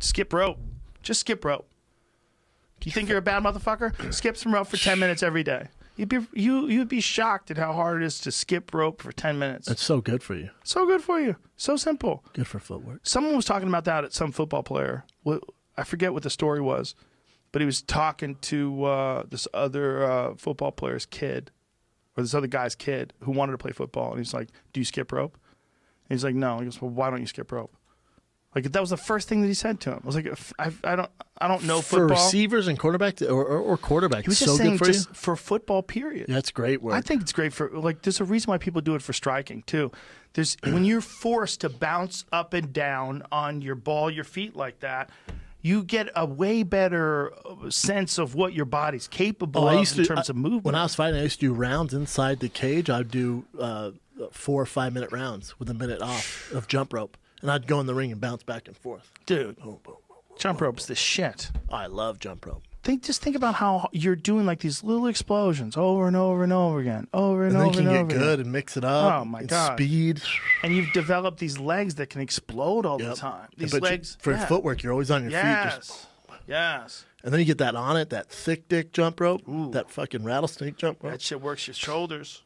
Skip rope. Just skip rope. You think you're a bad motherfucker? Skip some rope for 10 minutes every day. You'd be shocked at how hard it is to skip rope for 10 minutes. That's so good for you. So good for you. So simple. Good for footwork. Someone was talking about that at some football player. I forget what the story was, but he was talking to this other football player's kid, or this other guy's kid who wanted to play football. And he's like, do you skip rope? And he's like, no. He goes, well, why don't you skip rope? Like, that was the first thing that he said to him. I was like, I don't know football. For receivers and quarterbacks or quarterbacks, he was just so saying good for just you? for football, period. Yeah, that's great work. I think it's great for, like, there's a reason why people do it for striking, too. When you're forced to bounce up and down on your ball, your feet like that, you get a way better sense of what your body's capable of in terms of movement. When I was fighting, I used to do rounds inside the cage. I'd do 4 or 5 minute rounds with a minute off of jump rope. And I'd go in the ring and bounce back and forth. Dude, boom, boom, boom, jump rope's the shit. I love jump rope. Just think about how you're doing like these little explosions over and over and over again, over and over and over. And then you can get good and mix it up. Oh my God! Speed. And you've developed these legs that can explode all the time. These legs for footwork, you're always on your feet. Yes. And then you get that on it, that thick dick jump rope, that fucking rattlesnake jump rope. That shit works your shoulders.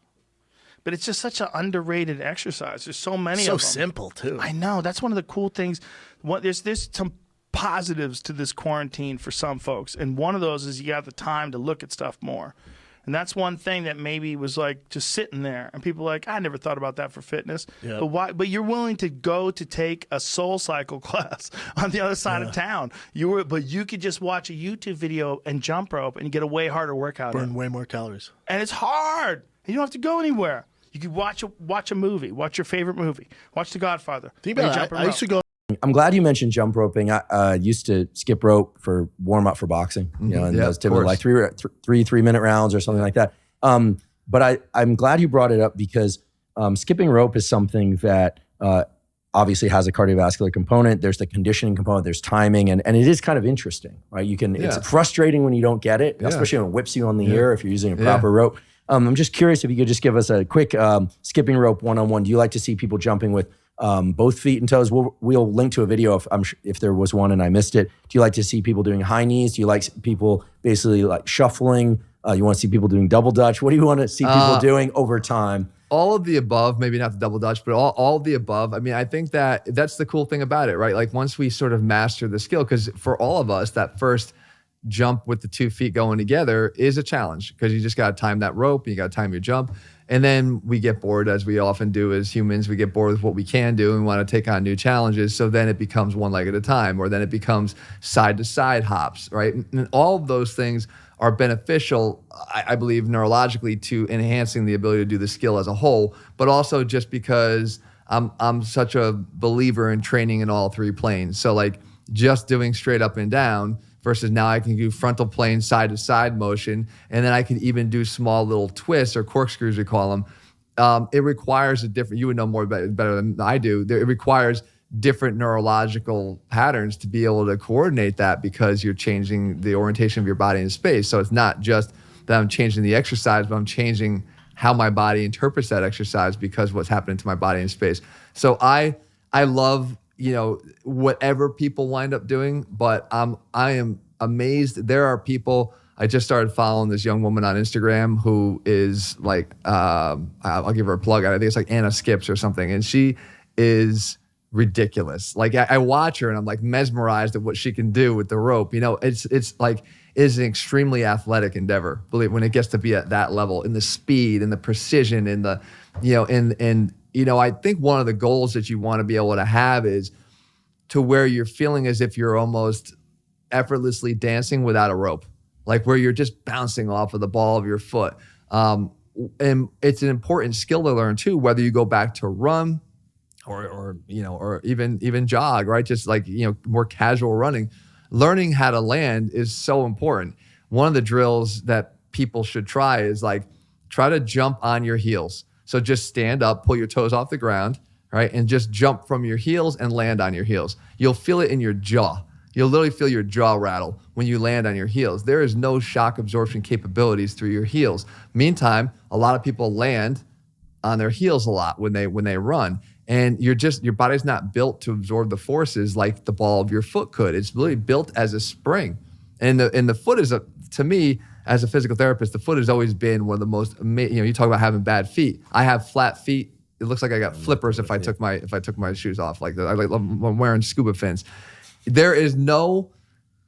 But it's just such an underrated exercise. There's so many of them. So simple, too. I know. That's one of the cool things. There's some positives to this quarantine for some folks. And one of those is you got the time to look at stuff more. And that's one thing that maybe was like just sitting there. And people are like, I never thought about that for fitness. Yep. But why? But you're willing to go to take a Soul Cycle class on the other side of town. But you could just watch a YouTube video and jump rope and get a way harder workout. Burn way more calories. And it's hard. You don't have to go anywhere. You could watch a movie, watch your favorite movie, watch The Godfather. Think about it. I used to go. I'm glad you mentioned jump roping. I used to skip rope for warm up for boxing. You know, and that was typically like three minute rounds or something like that. But I'm glad you brought it up because skipping rope is something that obviously has a cardiovascular component. There's the conditioning component. There's timing, and it is kind of interesting, right? It's frustrating when you don't get it, especially when it whips you on the ear if you're using a proper rope. I'm just curious if you could just give us a quick skipping rope one-on-one. Do you like to see people jumping with both feet and toes? We'll link to a video if there was one and I missed it. Do you like to see people doing high knees? Do you like people basically like shuffling? You want to see people doing double dutch? What do you want to see people doing over time? All of the above, maybe not the double dutch, but all of the above. I mean, I think that's the cool thing about it, right? Like once we sort of master the skill, because for all of us, that first jump with the 2 feet going together is a challenge because you just got to time that rope, you got to time your jump. And then we get bored, as we often do as humans. We get bored with what we can do and we want to take on new challenges. So then it becomes one leg at a time, or then it becomes side-to-side hops, right? And all of those things are beneficial, I believe, neurologically to enhancing the ability to do the skill as a whole, but also just because I'm such a believer in training in all three planes. So like just doing straight up and down versus now I can do frontal plane side-to-side motion, and then I can even do small little twists or corkscrews, we call them. It requires a different, you would know more about it better than I do, it requires different neurological patterns to be able to coordinate that because you're changing the orientation of your body in space. So it's not just that I'm changing the exercise, but I'm changing how my body interprets that exercise because of what's happening to my body in space. So I love, whatever people wind up doing, but I am amazed. There are people, I just started following this young woman on Instagram who is like, I'll give her a plug. I think it's like Anna Skips or something. And she is ridiculous. Like I watch her and I'm like mesmerized at what she can do with the rope. It's like, is an extremely athletic endeavor, believe when it gets to be at that level, in the speed and the precision and the, I think one of the goals that you want to be able to have is to where you're feeling as if you're almost effortlessly dancing without a rope, like where you're just bouncing off of the ball of your foot. And it's an important skill to learn too, whether you go back to run or even jog, right? Just like, more casual running. Learning how to land is so important. One of the drills that people should try is like, try to jump on your heels. So just stand up, pull your toes off the ground, right? And just jump from your heels and land on your heels. You'll feel it in your jaw. You'll literally feel your jaw rattle when you land on your heels. There is no shock absorption capabilities through your heels. Meantime, a lot of people land on their heels a lot when they run. And your body's not built to absorb the forces like the ball of your foot could. It's really built as a spring. And the foot is, to me, as a physical therapist, the foot has always been one of the most amazing. You talk about having bad feet. I have flat feet. It looks like I got flippers if I took my shoes off. Like I'm wearing scuba fins. There is no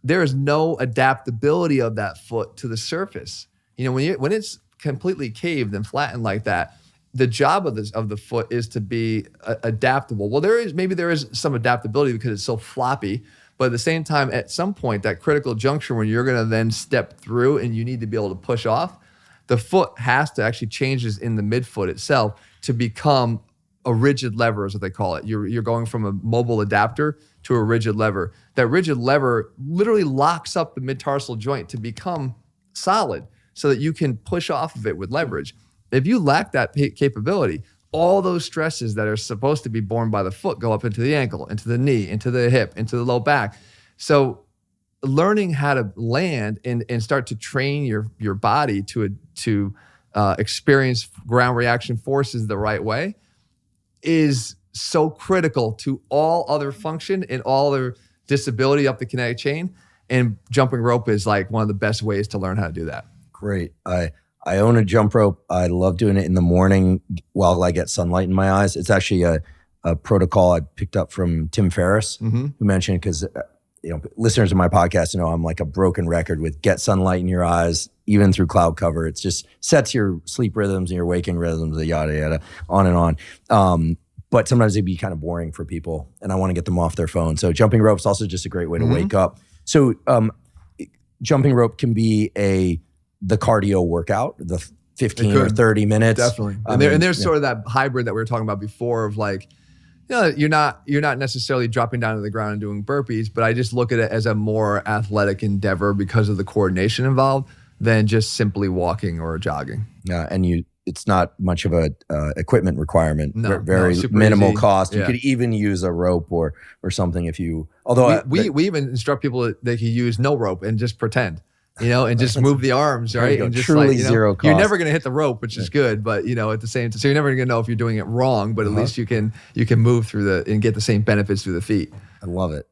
adaptability of that foot to the surface. When it's completely caved and flattened like that, the job of the foot is to be adaptable. Well, there is some adaptability because it's so floppy, but at the same time, at some point, that critical juncture when you're going to then step through and you need to be able to push off, the foot has to actually changes in the midfoot itself to become a rigid lever, is what they call it. You're going from a mobile adapter to a rigid lever. That rigid lever literally locks up the mid-tarsal joint to become solid so that you can push off of it with leverage. If you lack that capability, all those stresses that are supposed to be borne by the foot go up into the ankle, into the knee, into the hip, into the low back. So learning how to land and start to train your body to experience ground reaction forces the right way is so critical to all other function and all other disability up the kinetic chain. And jumping rope is like one of the best ways to learn how to do that. Great. I own a jump rope. I love doing it in the morning while I get sunlight in my eyes. It's actually a protocol I picked up from Tim Ferriss, who mentioned, because listeners of my podcast I'm like a broken record with get sunlight in your eyes, even through cloud cover. It just sets your sleep rhythms and your waking rhythms, yada, yada, on and on. But sometimes it'd be kind of boring for people and I want to get them off their phone. So jumping rope is also just a great way to wake up. So jumping rope can be the cardio workout, the 15 or 30 minutes. Definitely. And there's sort of that hybrid that we were talking about before of like, you're not necessarily dropping down to the ground and doing burpees, but I just look at it as a more athletic endeavor because of the coordination involved than just simply walking or jogging. Yeah, and it's not much of a equipment requirement. No, very super minimal easy. cost. You Yeah. could even use a rope or something if you. Although we even instruct people that they can use no rope and just pretend. And just move the arms, right? And just truly zero cost. You're never going to hit the rope, which is good, but at the same time, so you're never going to know if you're doing it wrong, but at least you can move through and get the same benefits through the feet. I love it.